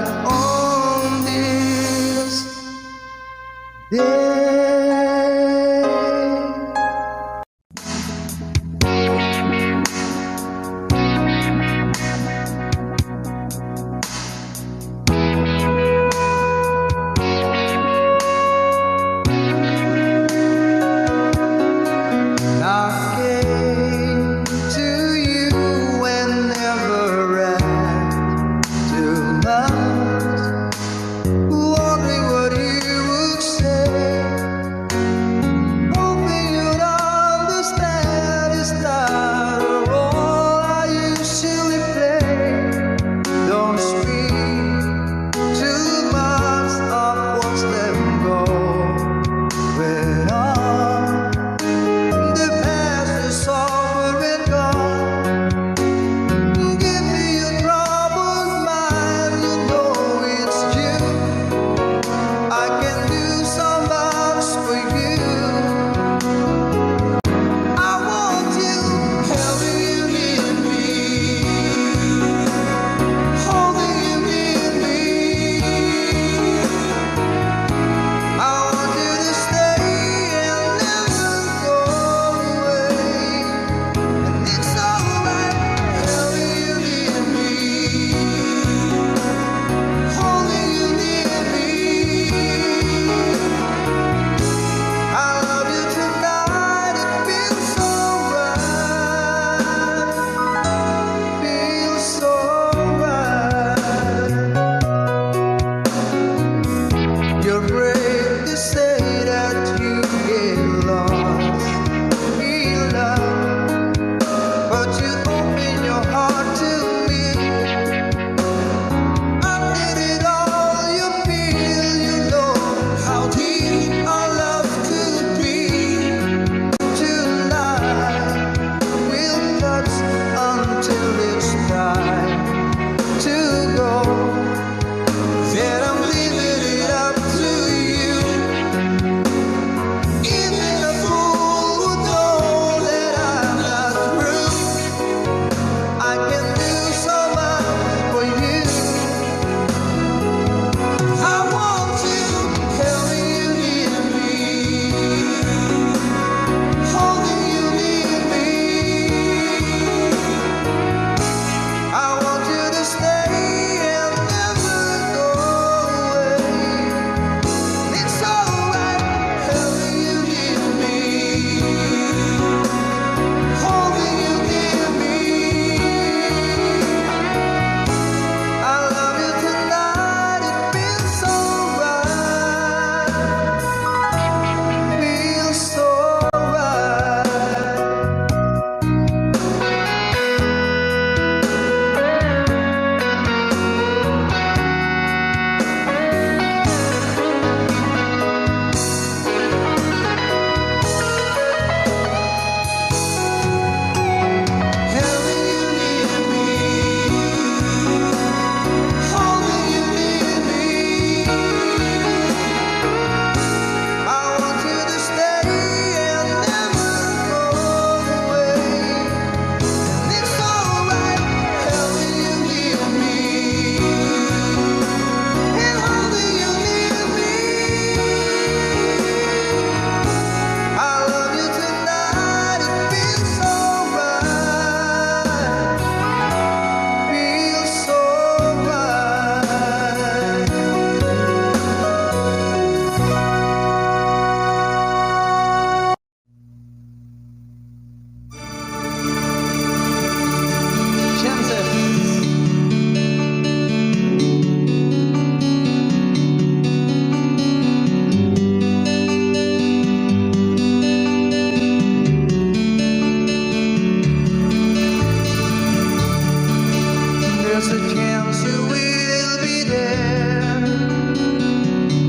back on this day.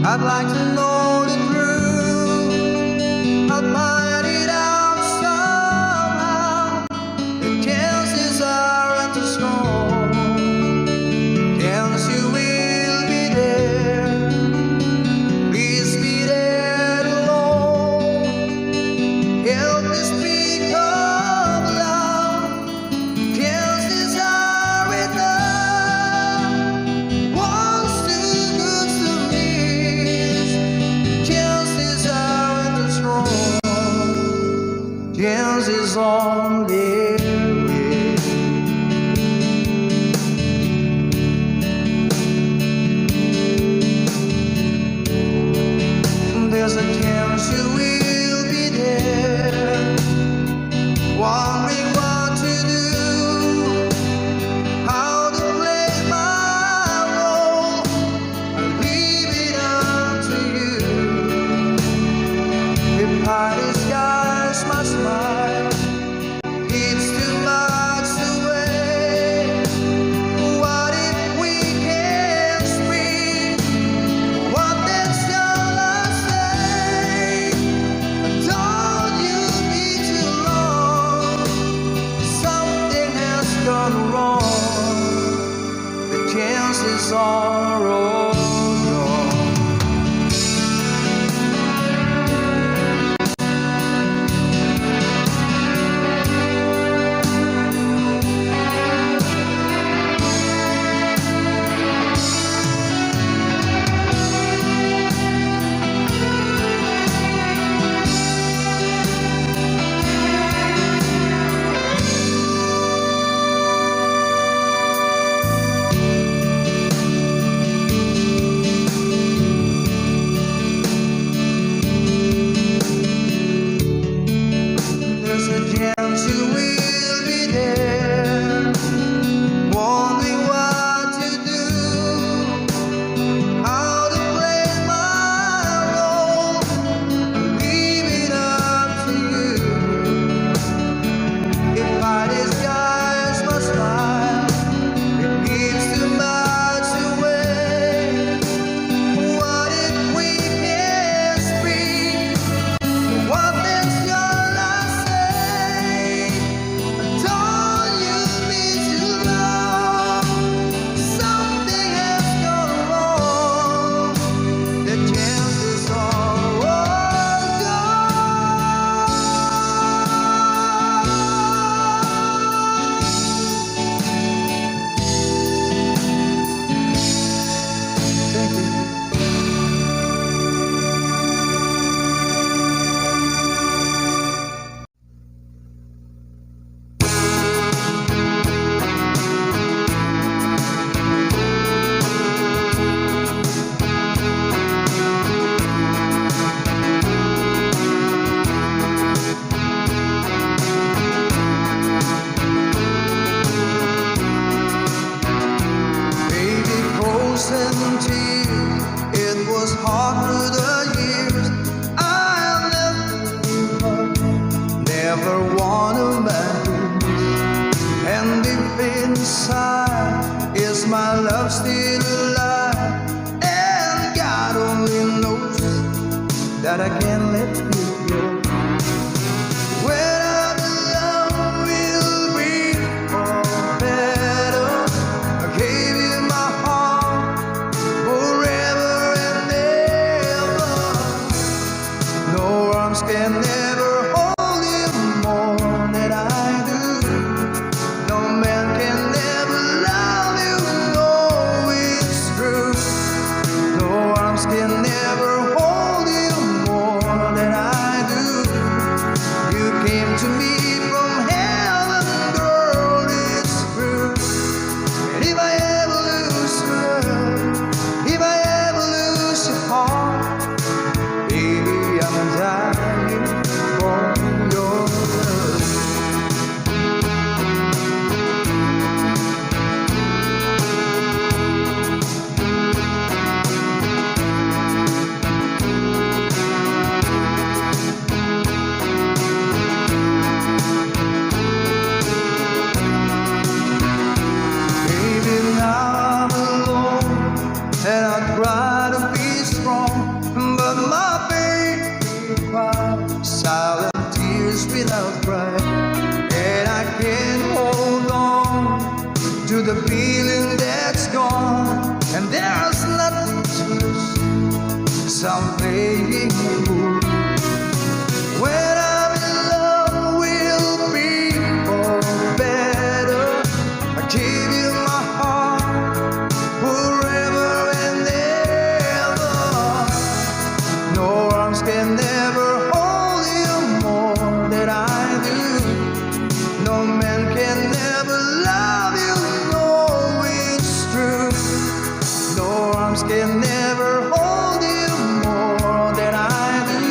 I'd like to know the truth. I'll find it out somehow. The chances aren't too small. Chance you will be there. Please be there alone. Help me speak of love. Chances are enough. Once is all there is. There's a chance you will be there, wondering what to do, how to play my role. I leave it up to you. If I disguise my smile, it's too much away. What if we can't speak? What then shall I say? Don't you be too long. Something has gone wrong. The chances are all gone. There's a chance you will be there, wondering what to do, how to play my role. Leave it up to you. If I disguise my smile, it gives too much away. What if we can't speak? What then shall I say? Don't you be too long. Something has gone wrong. The chances are all gone. Thank you. Baby, frozen tears, it was hard through the years. I'll never give up, never wanna abandon. And deep inside, is my love still alive? And God only knows that I can't let you go. When I'm alone, will be all better. I gave you my heart forever and ever. No arms can never hold you more than I do. No man can never love you, no, it's true. No arms can never hold you more arms can never hold you more than I do.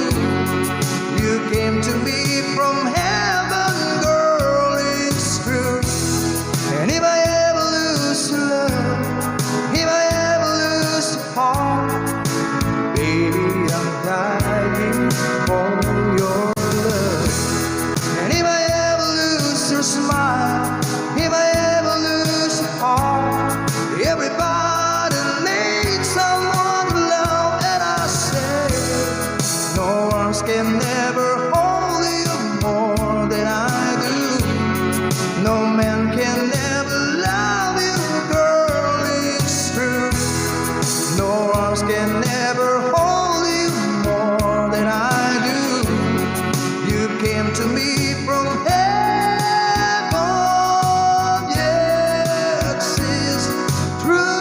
You came to me from heaven, girl, it's true. And if I ever lose love, if I ever lose heart, baby, I'm dying for your love. And if I ever lose your smile, if I ever lose your heart, everybody needs someone to love. And I say, no arms can never hold you more than I do. No man can never love you, girl, it's true. No arms can never hold you more than I do. You came to me from heaven, yes, it's true.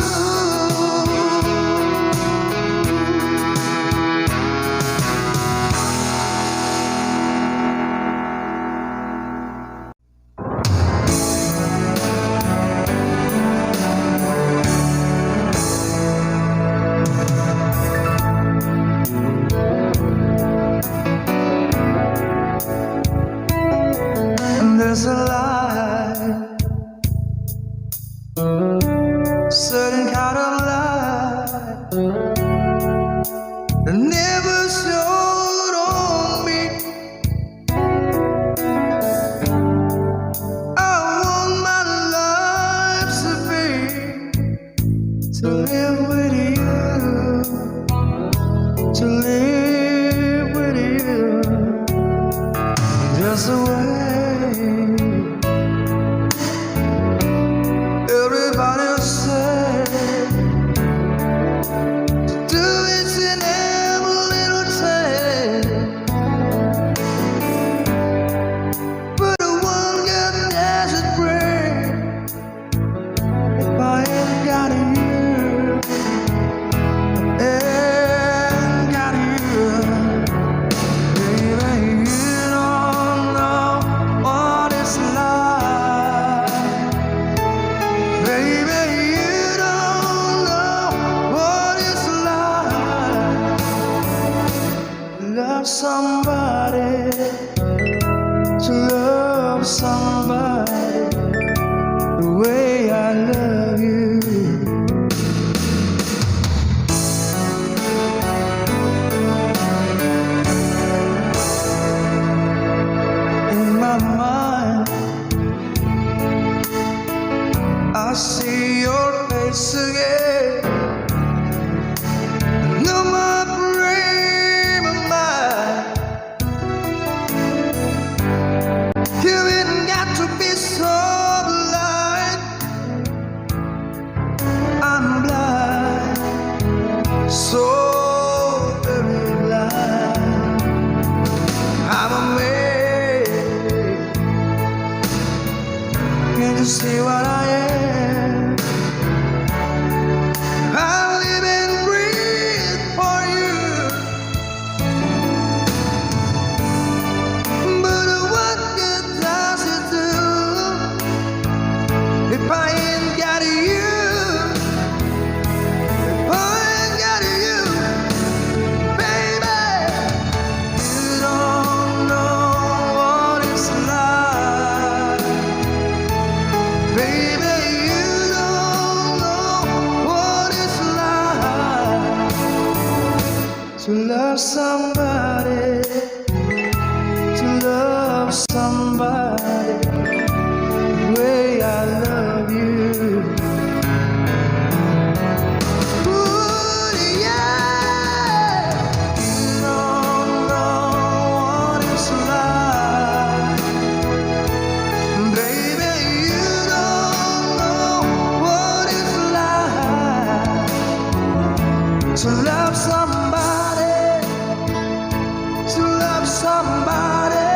And there's a light, certain kind of light that never showed on me. I want my life to live with you, to live with you. Just the way everybody say, do it in every little thing. But the one get desert break if I ain't got you, ain't got you. Baby, you don't know what it's like. Baby, you don't know what it's like to love somebody, to love somebody the way I love you. In my mind, I see your face again. No more dream of mine. You ain't got to be so blind. I'm blind, so very blind. I'm amazed. Can't you see what I am? I live and breathe for you. But what good does it do if I ain't got you? If I ain't got you, baby, you don't know what it's like. Baby, you don't know what it's like to love somebody, to love somebody the way I love you. Ooh, yeah. You don't know what it's like. Baby, you don't know what it's like to love somebody, to love somebody,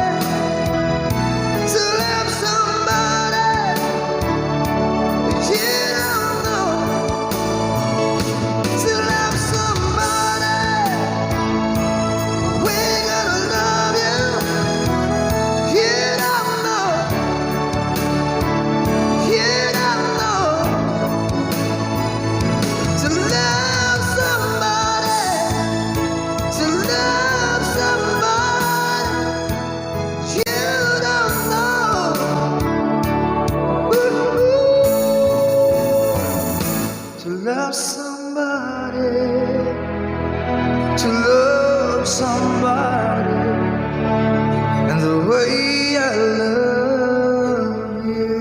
to love somebody. You don't know, to love somebody. We're gonna love you. You don't know, you don't know, to love to love somebody, to love somebody, and the way I love you.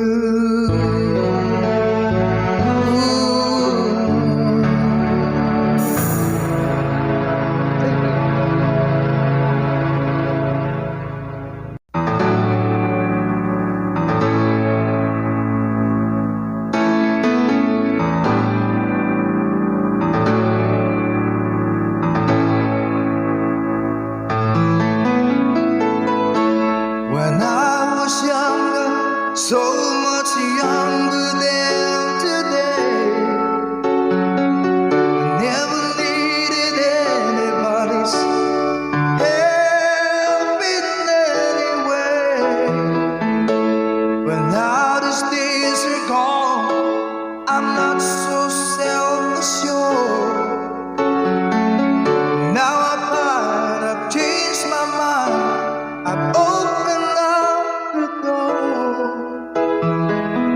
When I was younger, so much younger than today, I never needed anybody's help in any way. But now these days are gone, I'm not so self-assured. Now I've changed my mind. I've opened up the door.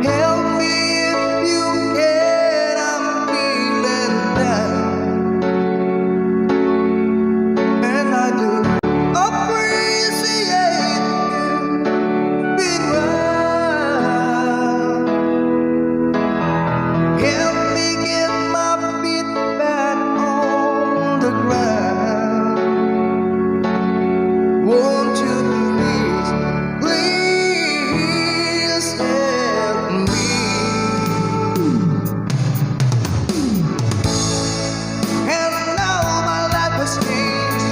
Help me if you can, I'm feeling down. And I do appreciate you being around. Help me get my feet back on the ground. Won't you please help me? And now my life has changed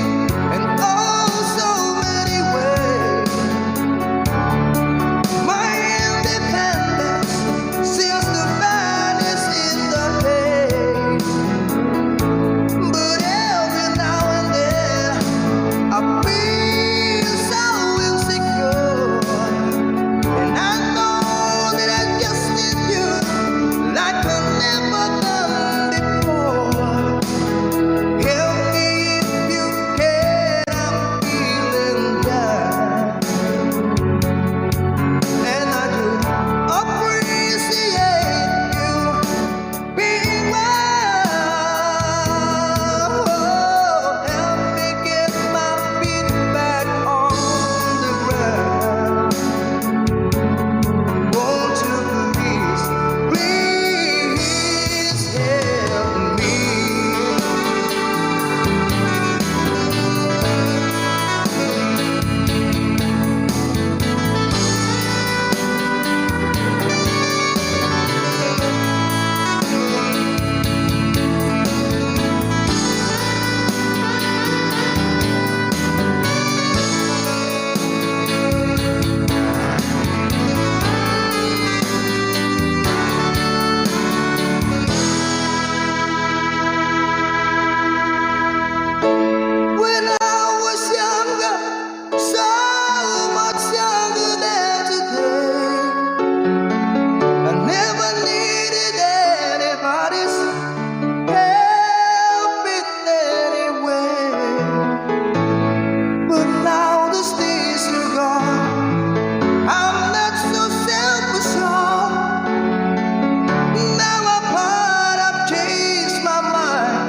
in oh so many ways. My independence seems to vanish in the haze. But every now and then I feel so insecure, and I know that I just need you like I've never done before. Help me if you can, I'm feeling down, and I do appreciate you being around. Help me get my feet back on the ground. Won't you please help me? When I was younger, so much younger than today, I never needed anybody's help in any way. But now the days are gone, I'm not so self-assured. Now I've changed my mind.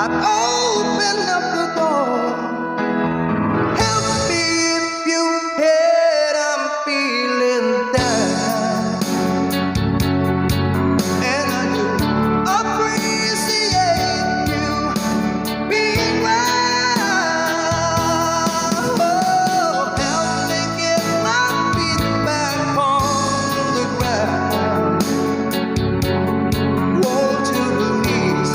I've opened up the door. Help me if you can, I'm feeling down, and I do appreciate you being around. Help me get my feet back on the ground. Won't you please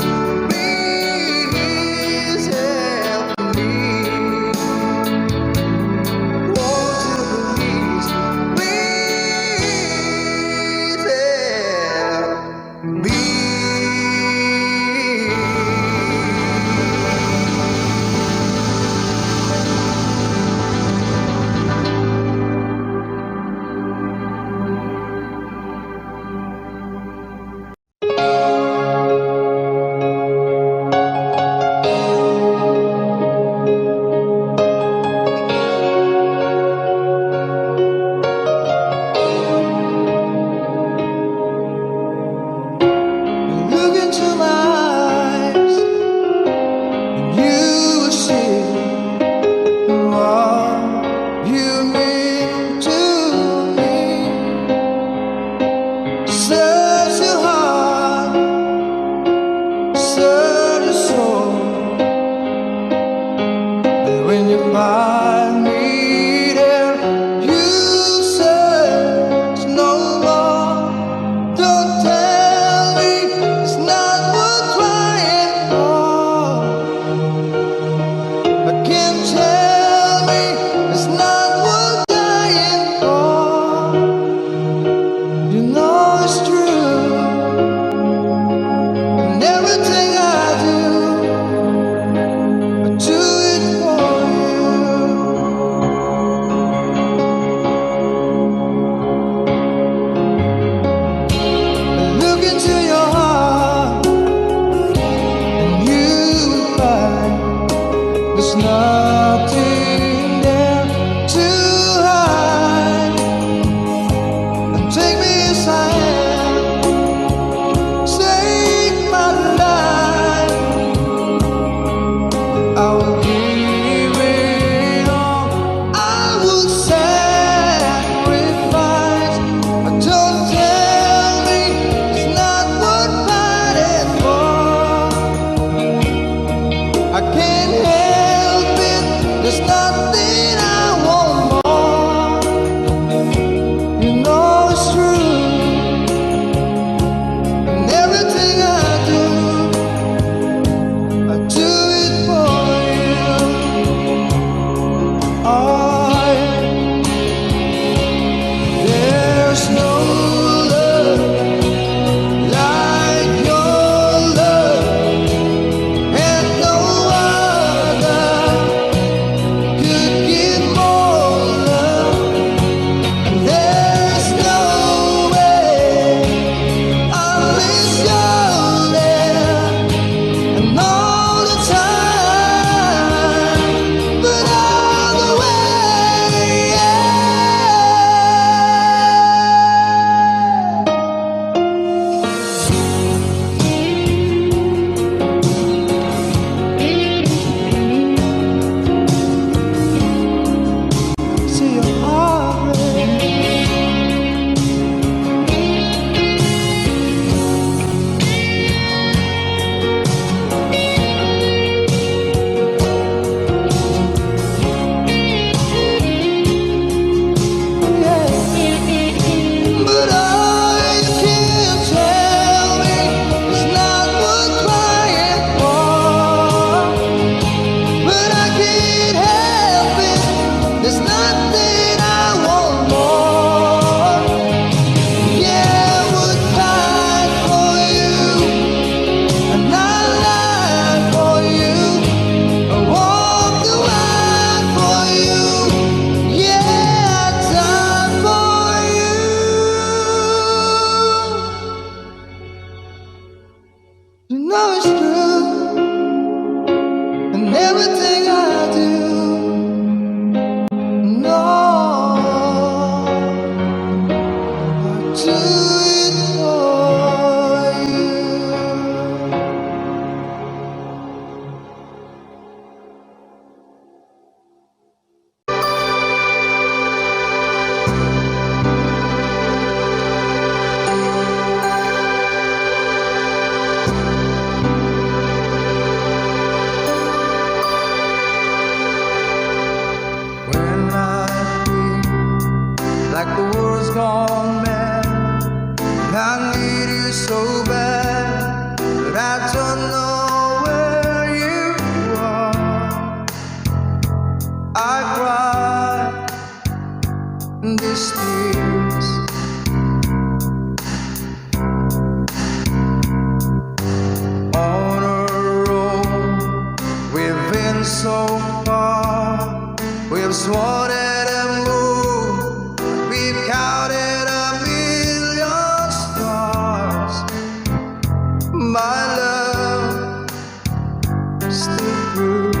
don't know where you are. I cry these tears. On a road we've been so far, we've sworn at a moon, we've counted a million stars. My love still true.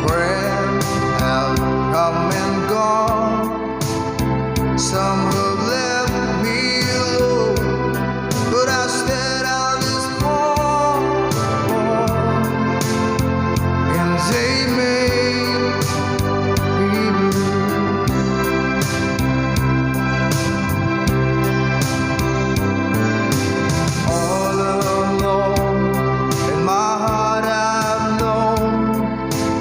Friends have come and gone, some have left me alone, but I stayed out this far, and they may be blue. All alone in my heart I've known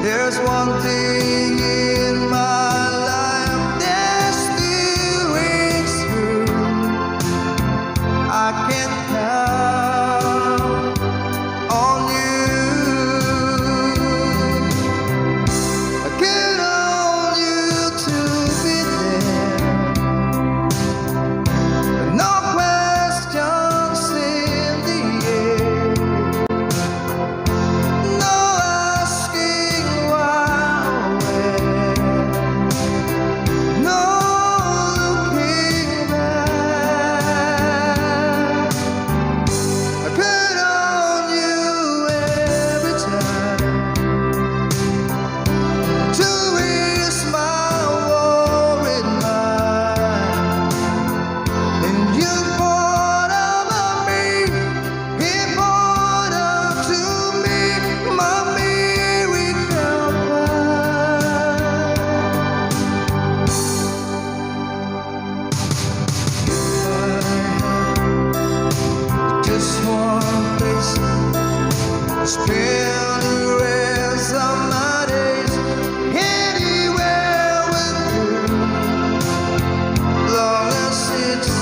there's one thing in my life that still rings true. I can count on you. I count on you to be there. No questions in the air. No asking why or where. No looking back. I count on you every time to ease my worried mind. And you poured over me, he poured unto me my miracle wine. Just one place to spend the rest of my days, anywhere with you, long as it's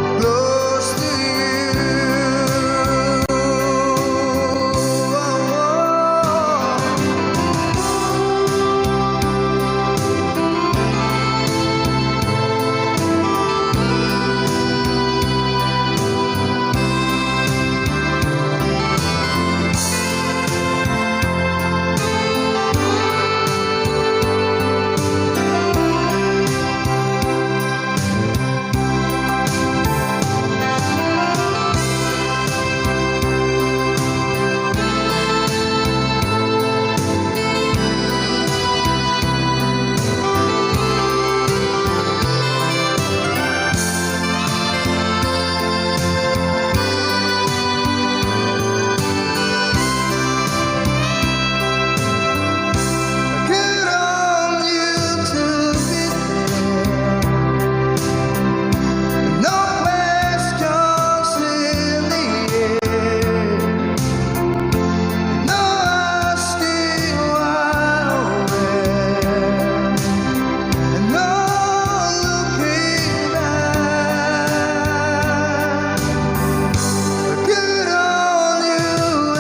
close to you. Count on you to be there. No questions in the air. No asking why or where. And no looking back. I count on you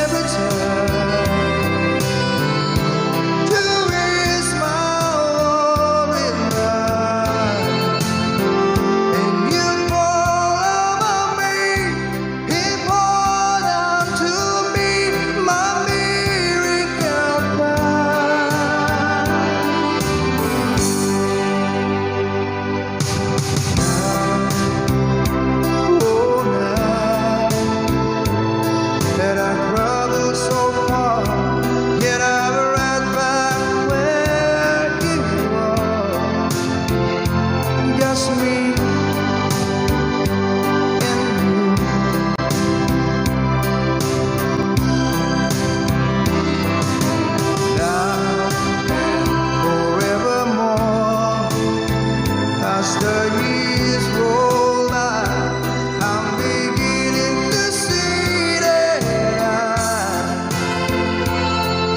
every time to ease my worried mind. And you poured over me, he poured unto me my miracle wine. Oh, now that I traveled so far, yet I'm right back where you are. Just me and you. Now and forevermore, as the years roll by, I'm beginning to see that I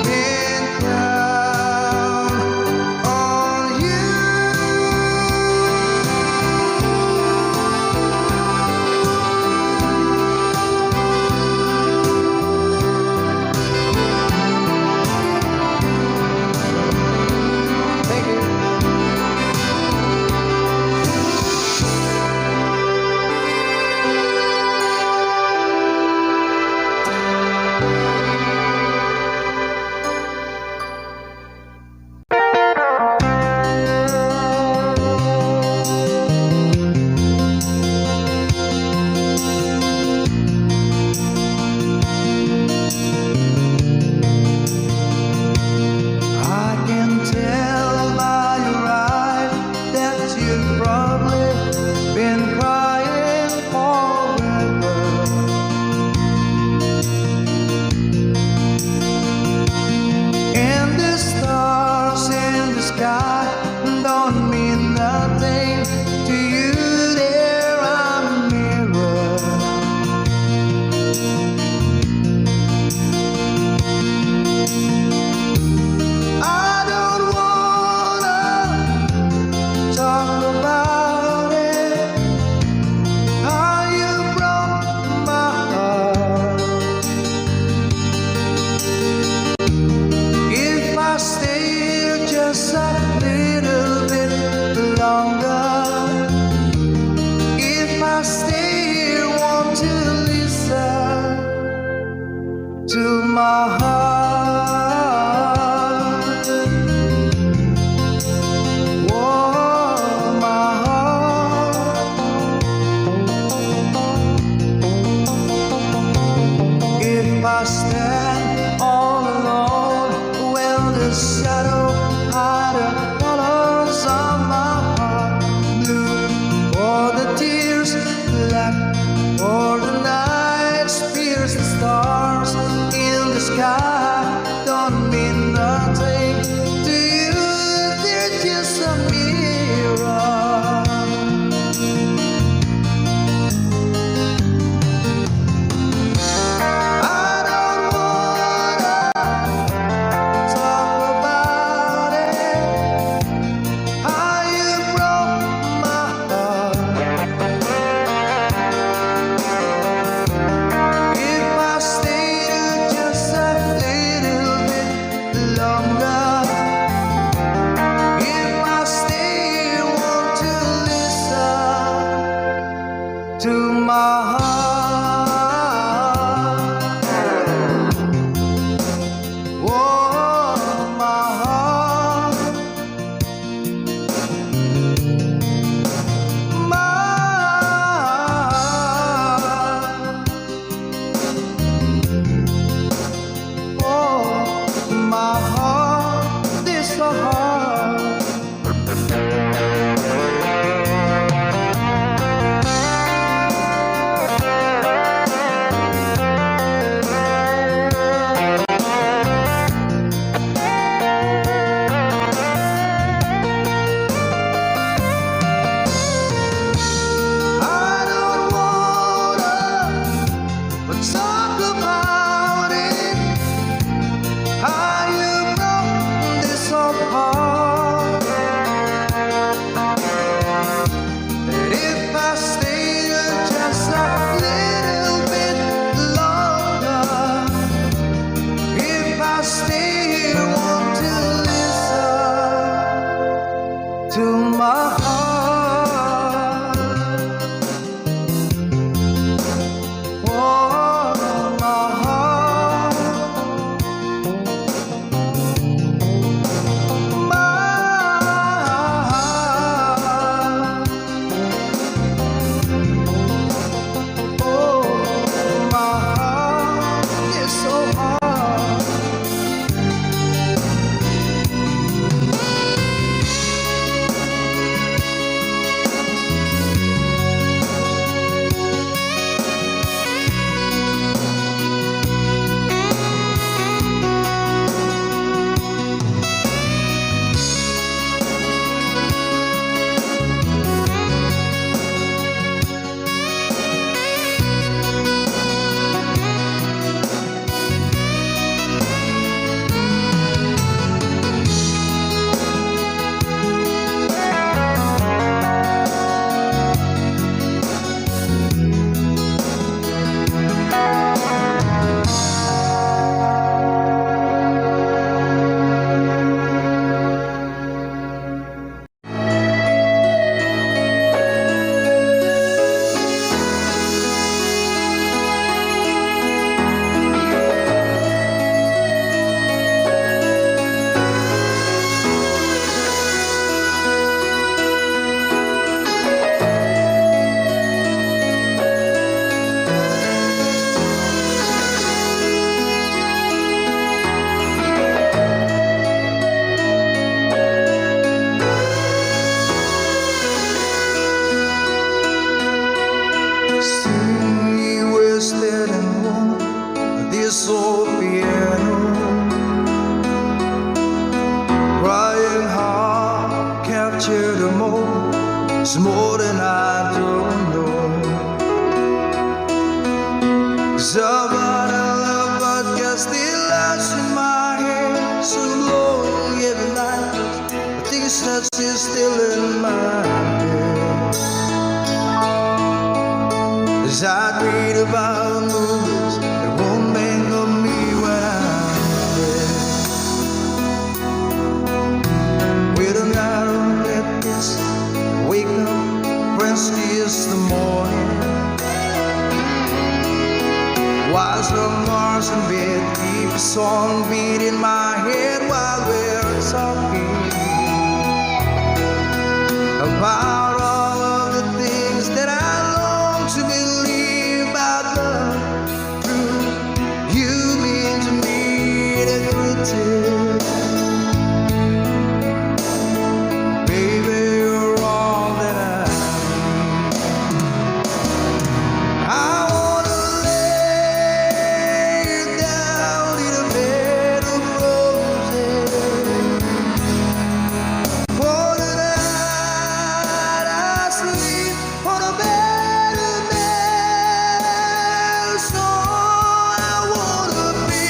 can count on you. to my heart. Oh, my heart, my heart. Oh, my heart is so hard. Talk about it, how you broke this apart. And if I stay just a little bit longer, if I stay here, want to listen to my heart. This old piano, crying heart, capture the moment. It's more than I don't know. Somebody I love, but got still lies in my head. So long every night, but things that is still in my head. As I read about movies that won't make of me when I'm dead. With an arrow that is wake up, friends, kiss the morning. While some Mars in bed, keep a song beat in my head while we're talking about all of the things that I long to believe about love. True, you mean to me the truth. Baby, you're all that I need. I wanna lay you down in a bed of roses. For the night I sleep on a bed of nails. So I wanna be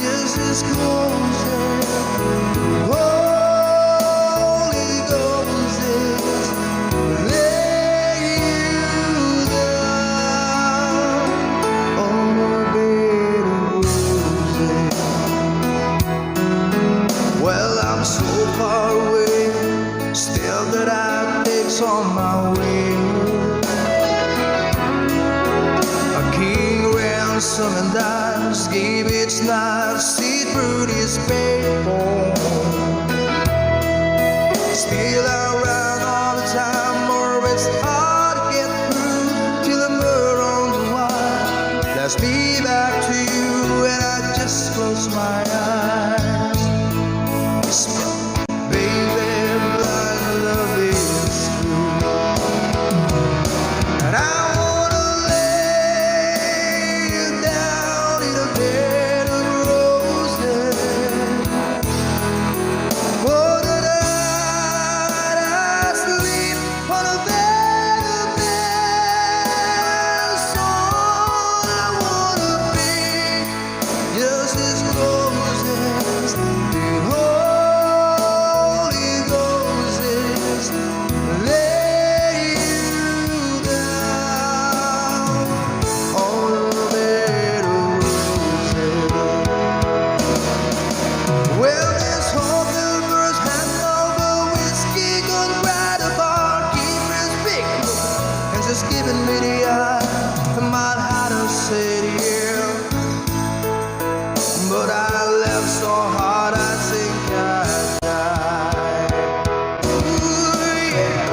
just as close as Holy Ghost is. Lay you down on a bed of roses. Well, I'm so far away, still that I takes on my way. song and dance, gave its nice seed fruit is painful. Still around all the time, or it's hard to get through till the murder on the wire. Let's be back to you, and I just close my eyes. Baby, blind love is true, and I wanna lay you down in a bed of roses. For the night I sleep on a bed of nails. All I wanna be just as close as the Holy Ghost is. Lay you down on a bed of roses. Well, this whole first hand over whiskey gone right apart. Keep his big look and just giving me the eye. I might have to say yeah, but I left so hard I think I died. Ooh, yeah.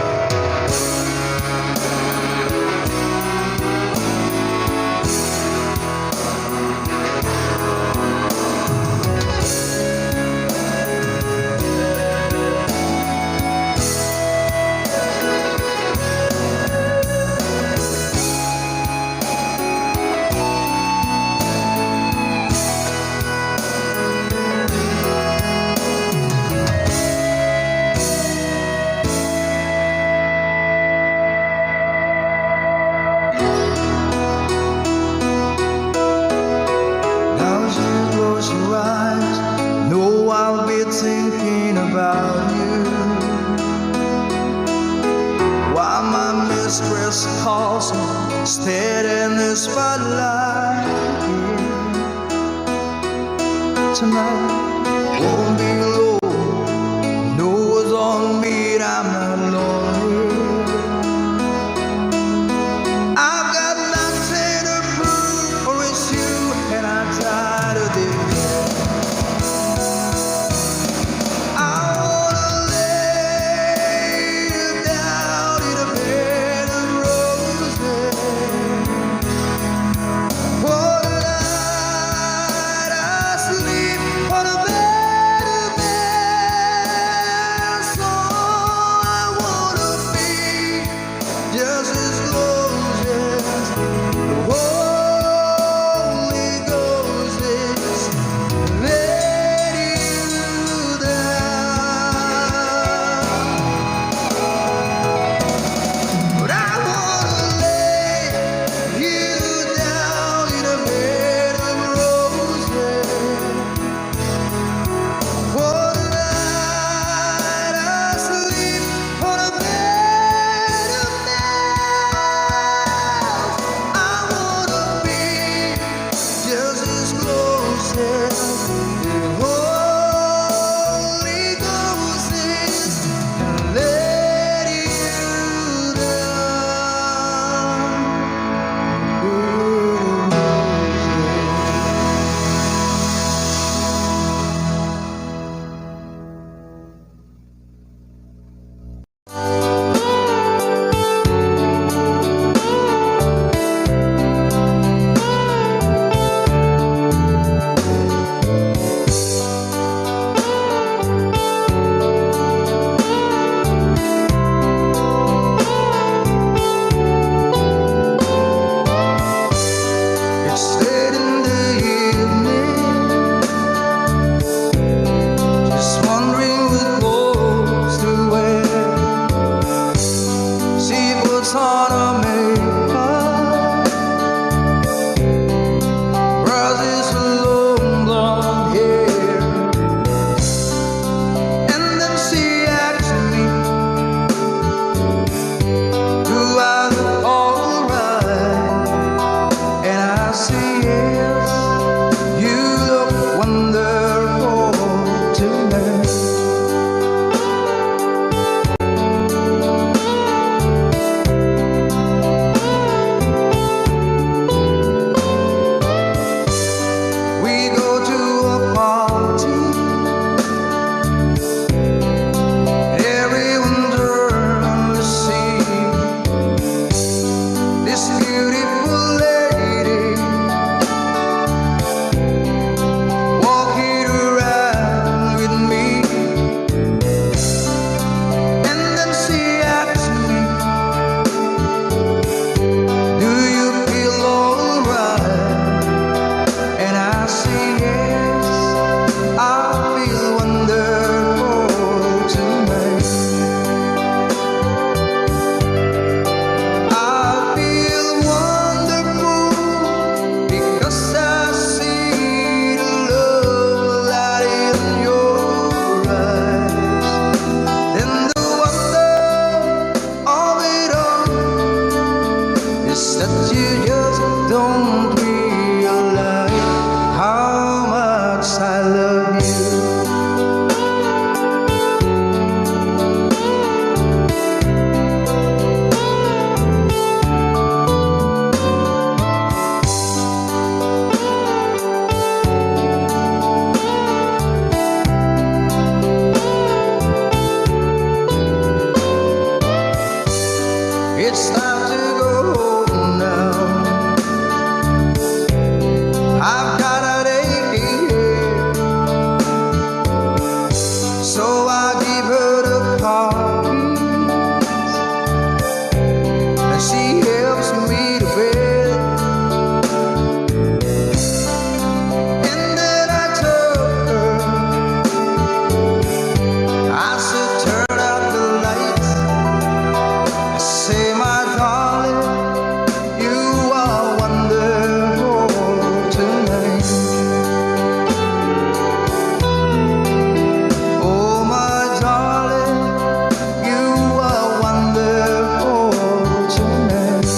Now as you close your eyes, know I'll be thinking about you. While my mistress calls me, steady in the spotlight. Tonight won't be low, no one's on me, I'm not lonely. I've got nothing to prove, for it's you, and I'm tired of this. I wanna lay you down in a bed of roses. For the night I sleep on a bed of nails. All I wanna be just as close as the Holy Ghost is. Let you down, but I wanna lay you down in a bed of roses. For the night I sleep on a bed of nails. I wanna be just as close as the Holy Ghost is. Let you down, it's late in the evening, just wondering what clothes to wear. She puts on her makeup, brushes her long blonde hair, and then she asks me, do I look alright? And I say yes, you look wonderful tonight. time to go home now. I've got an aching head, so I give her the keys, and she helps me to bed. And then I told her, I said, turn out the lights. I say, my darling, you are wonderful tonight. Oh, my darling, you are wonderful tonight.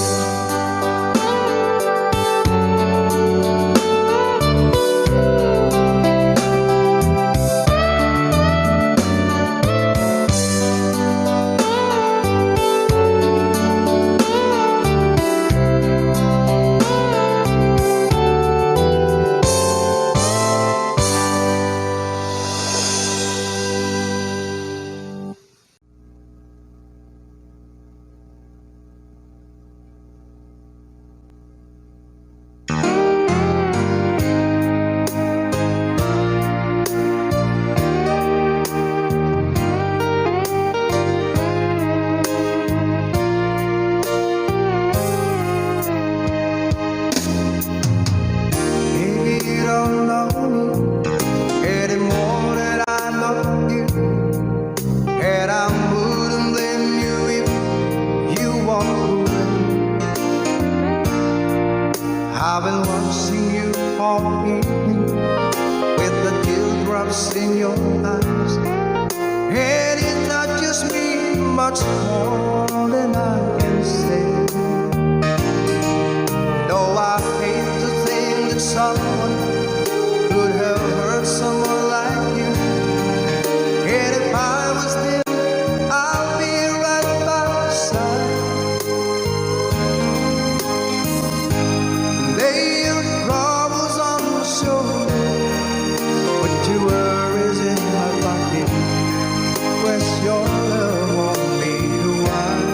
Maybe you don't know me any more than I know you, and I wouldn't blame you if you walk away. I've been watching you all evening with the teardrops in your eyes, and it touches me much more than I can say. No, I hate to think that someone could have hurt someone like you. And if I was there, I'll be right by your side. Lay your troubles on my shoulder, put your worries in my pocket, press your love on me the while.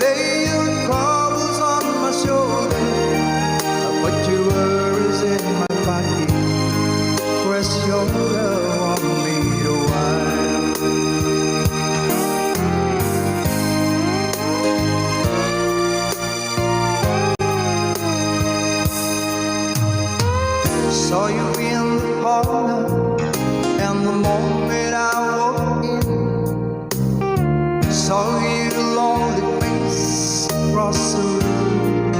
Lay your troubles on my shoulder, put your worries in my pocket, press your love on me the while. Saw you in the parlor, and the moment I walked in, saw your lonely face across the room.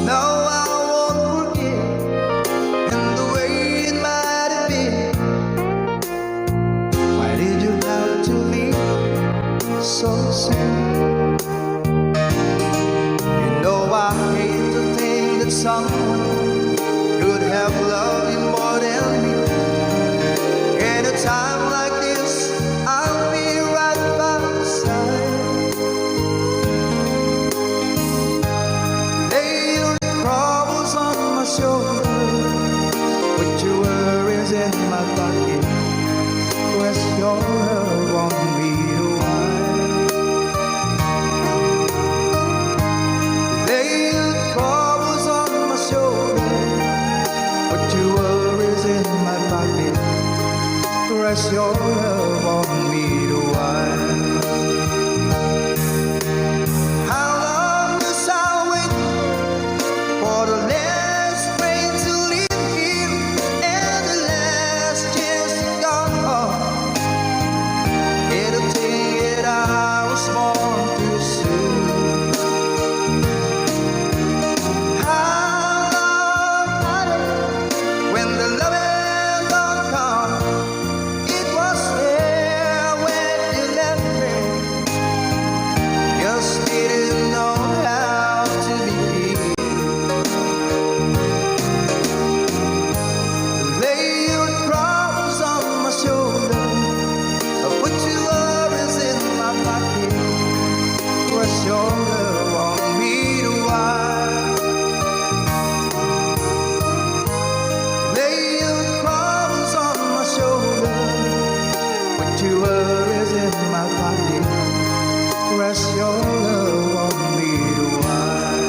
Now I won't forget, and the way it might have been. Why did you have to leave so soon? You know I hate to think that someone could have loved you more than me. At a time like this, I'll be right by your side. Lay your troubles on my shoulder, put your worries in my pocket, press your love on me the while. Lay your troubles on my shoulder, Two worries in my pocket. Rest your love on me to hide.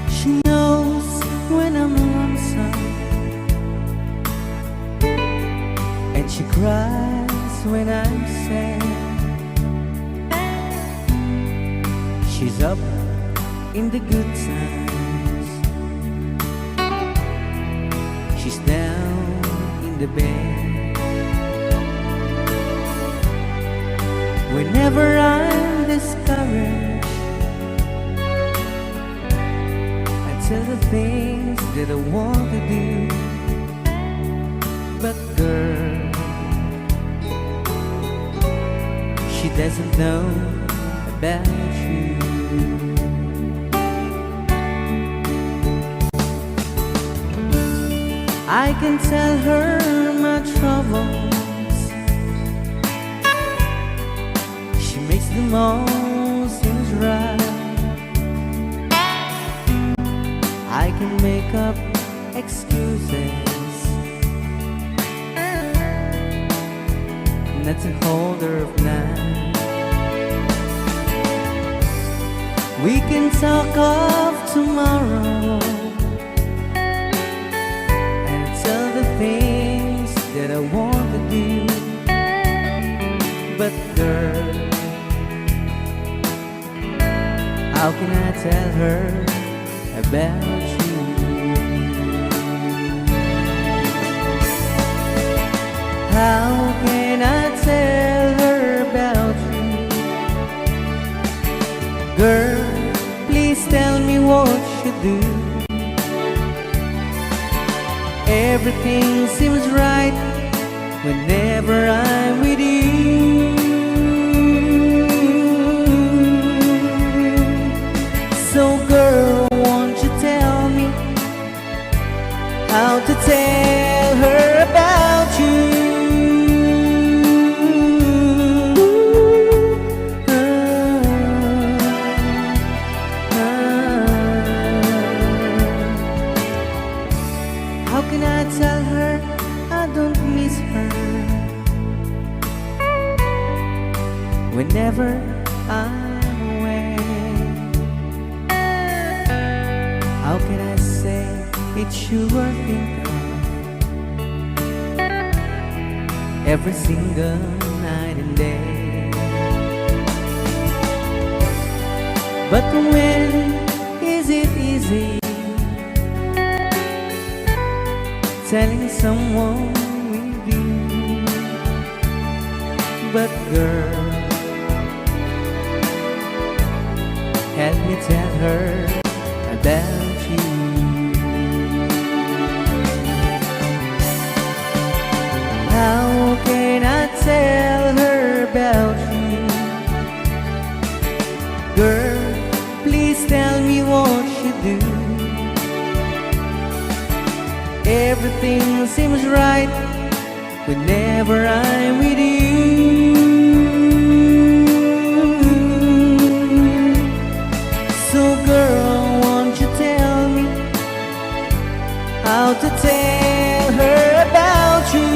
She knows when I'm lonesome, and she cries when I'm sad. She's up in the good times, she's down in the bed. Whenever I'm discouraged, tell the things that I want to do. But girl, she doesn't know about you. I can tell her my troubles, she makes them all seem right. I can make up excuses not to hold her of night. We can talk of tomorrow and tell the things that I want to do. But girl, how can I tell her about you? How can I tell her about you? Girl, please tell me what you do. Everything seems right whenever I'm with you. So girl, won't you tell me how to tell her about you? How can I tell her I don't miss her whenever I'm away? How can I say it's you I think of every single night and day? But when is it easy telling someone with you? But girl, help me tell her about you. How can I tell her about you? Girl, please tell me what you do. Everything seems right whenever I'm with you. So girl, won't you tell me how to tell her about you?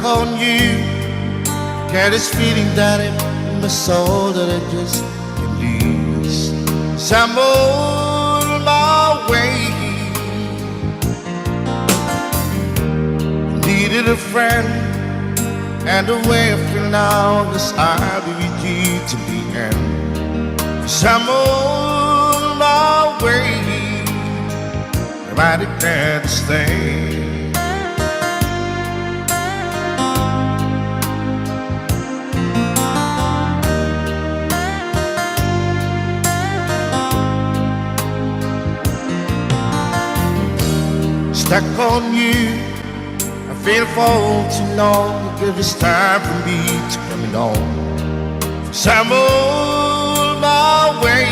on you. Get this feeling that in my soul that I just can't lose. So I'm on my way. Needed a friend, and the way I feel now is I'll be with you to the end. So I'm on my way. Nobody can stay. Stuck on you, I feel for too long. Give this time for me to come on. So I'm on my way.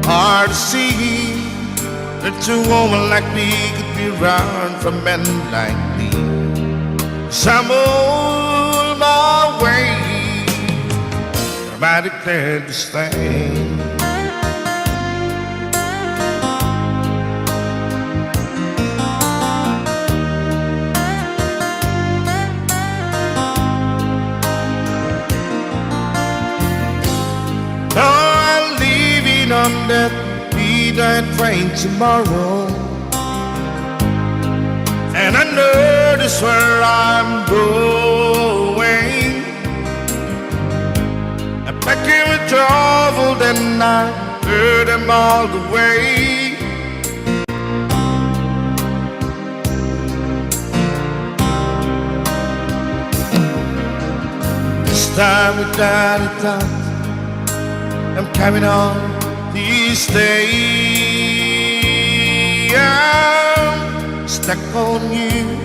Hard to see that a woman like me could be around for men like me. So I'm on my way. I declared this thing. On that midnight train tomorrow, and I know this where I'm going. I'm packing with trouble, then I heard them all the way. This time without a doubt, I'm coming on. These days I'm stuck on you.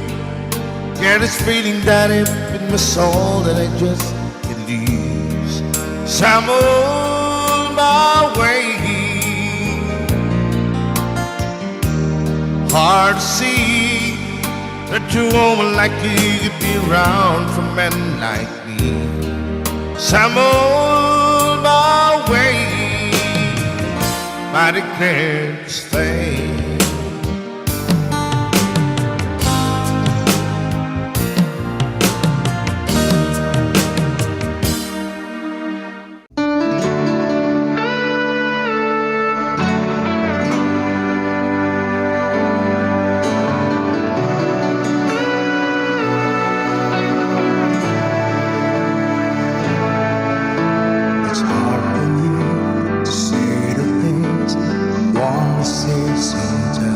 Get this feeling that deep in my soul that I just can't lose. So I'm on my way. Hard to see that a woman like you could be around for men like me. So I'm on my way. I declare to stay. It's hard for me to say the things I want to say sometimes.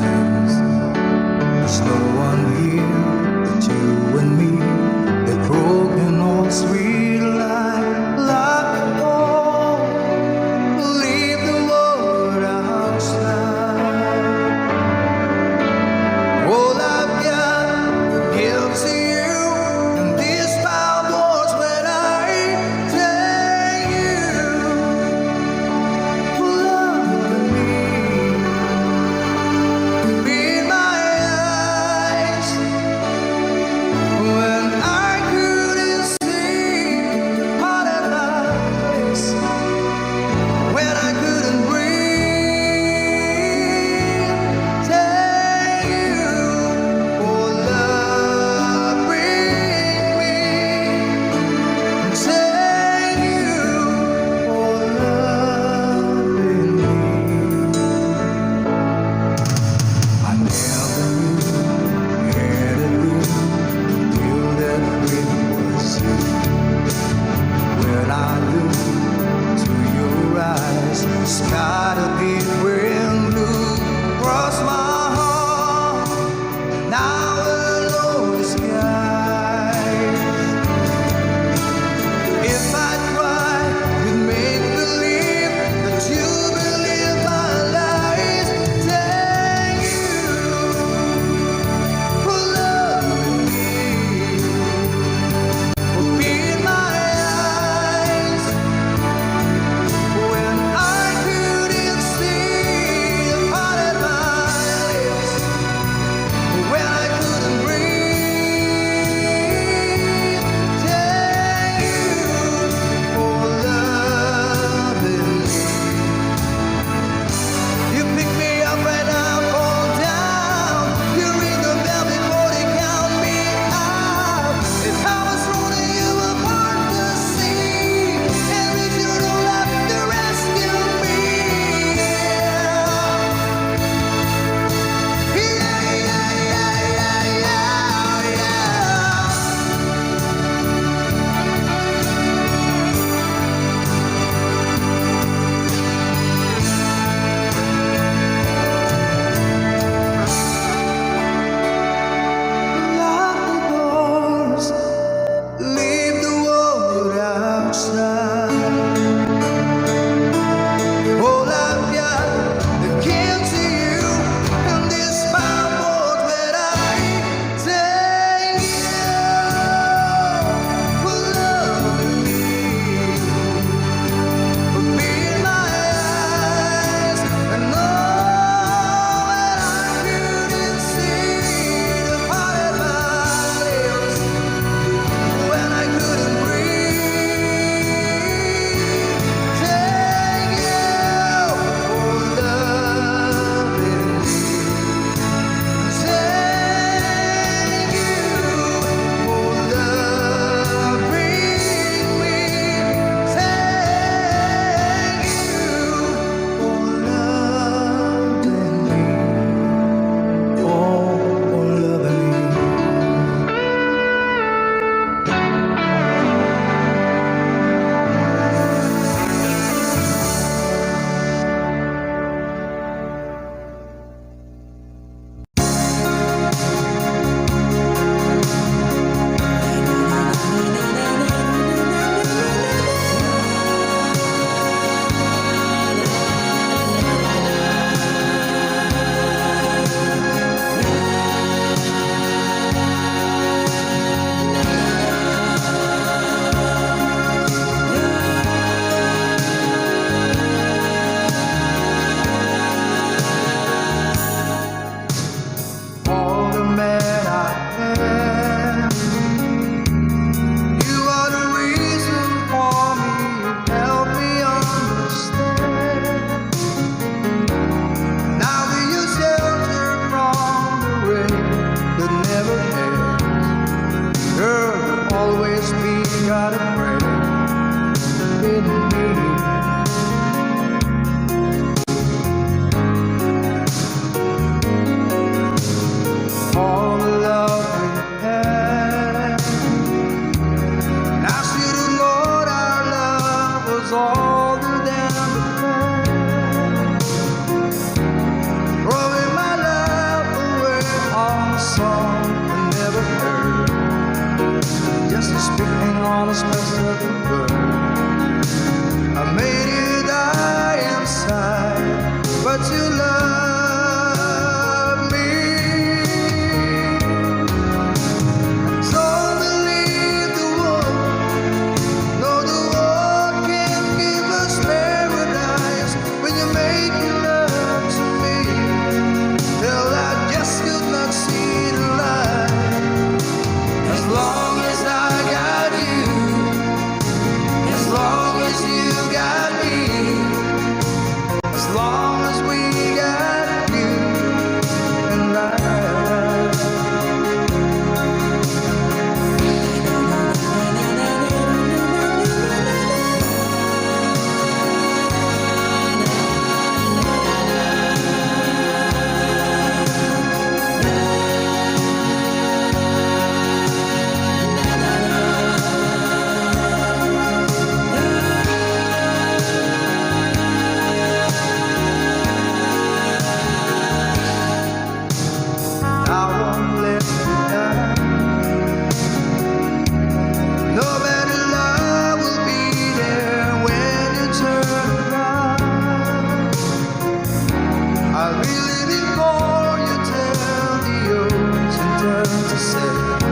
I'll be living for you till the ocean turns to sand.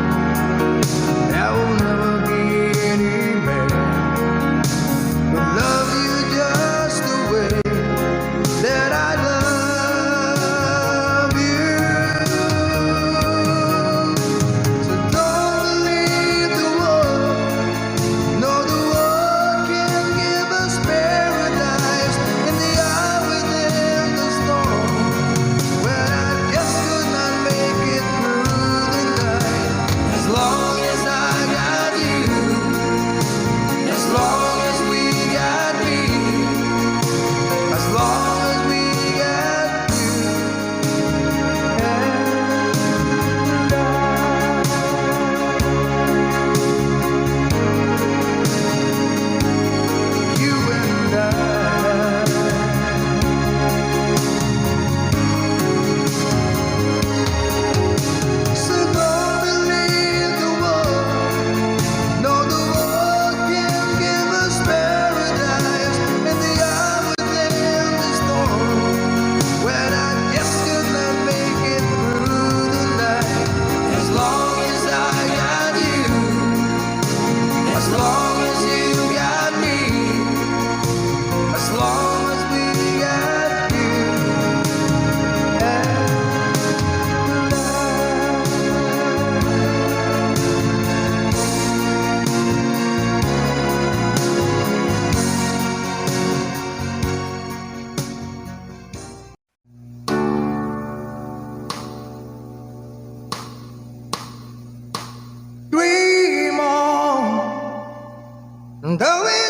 There will never be any man who love you just the way that I love you. So don't believe the world. No, the world can give us paradise in the eye within the storm. When I just could not make it through the night. As long as I got you, as long as we got me, as long as we got you and you and I. So don't believe the world. No, the world can give us paradise in the eye within the storm. When I just could not make it through the night. As long as I got you, as long as you got me, as long as we got you and dream on, though it